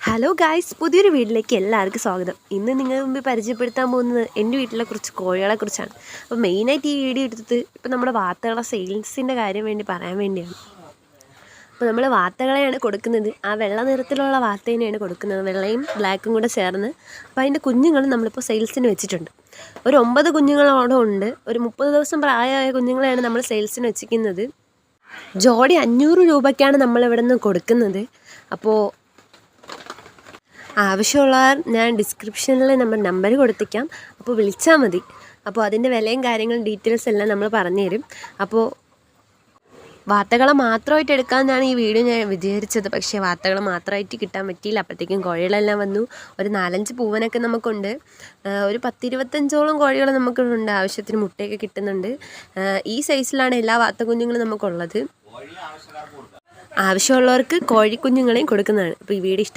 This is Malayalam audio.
ഹലോ ഗായ്സ്, പുതിയൊരു വീട്ടിലേക്ക് എല്ലാവർക്കും സ്വാഗതം. ഇന്ന് നിങ്ങളുടെ മുമ്പിൽ പരിചയപ്പെടുത്താൻ പോകുന്നത് എൻ്റെ വീട്ടിലെ കുറച്ച് കോഴികളെക്കുറിച്ചാണ്. അപ്പോൾ മെയിനായിട്ട് ഈ വീഡിയോ എടുത്തത് ഇപ്പോൾ നമ്മുടെ വാത്തകളെ സെയിൽസിൻ്റെ കാര്യം വേണ്ടി പറയാൻ വേണ്ടിയാണ്. അപ്പോൾ നമ്മൾ വാത്തകളെയാണ് കൊടുക്കുന്നത്. ആ വെള്ള നിറത്തിലുള്ള വാത്തേനെയാണ് കൊടുക്കുന്നത്, വെള്ളയും ബ്ലാക്കും കൂടെ ചേർന്ന്. അപ്പോൾ അതിൻ്റെ കുഞ്ഞുങ്ങൾ നമ്മളിപ്പോൾ സെയിൽസിന് വെച്ചിട്ടുണ്ട്. ഒരു 9 കുഞ്ഞുങ്ങളോടെ ഉണ്ട്. ഒരു 30 ദിവസം പ്രായമായ കുഞ്ഞുങ്ങളെയാണ് നമ്മൾ സെയിൽസിന് വെച്ചിരിക്കുന്നത്. ജോഡി 500 രൂപയ്ക്കാണ് നമ്മളിവിടെ നിന്ന് കൊടുക്കുന്നത്. അപ്പോൾ ആവശ്യമുള്ളവർ ഞാൻ ഡിസ്ക്രിപ്ഷനിൽ നമ്മുടെ നമ്പർ കൊടുത്തേക്കാം, അപ്പോൾ വിളിച്ചാൽ മതി. അപ്പോൾ അതിൻ്റെ വിലയും കാര്യങ്ങളും ഡീറ്റെയിൽസ് എല്ലാം നമ്മൾ പറഞ്ഞു തരും. അപ്പോൾ വാത്തകളെ മാത്രമായിട്ട് എടുക്കാമെന്നാണ് ഈ വീഡിയോ ഞാൻ വിചാരിച്ചത്. പക്ഷേ വാത്തകൾ മാത്രമായിട്ട് കിട്ടാൻ പറ്റിയില്ല. അപ്പോഴത്തേക്കും കോഴികളെല്ലാം വന്നു. ഒരു 4-5 പൂവനൊക്കെ നമുക്കുണ്ട്. ഒരു 10-25ഓളം കോഴികൾ നമുക്കുണ്ട്. ആവശ്യത്തിന് മുട്ടയൊക്കെ കിട്ടുന്നുണ്ട്. ഈ സൈസിലാണ് എല്ലാ വാത്ത കുഞ്ഞുങ്ങളും നമുക്കുള്ളത്. ആവശ്യമുള്ളവർക്ക് കോഴിക്കുഞ്ഞുങ്ങളെയും കൊടുക്കുന്നതാണ്. അപ്പോൾ ഈ വീഡിയോ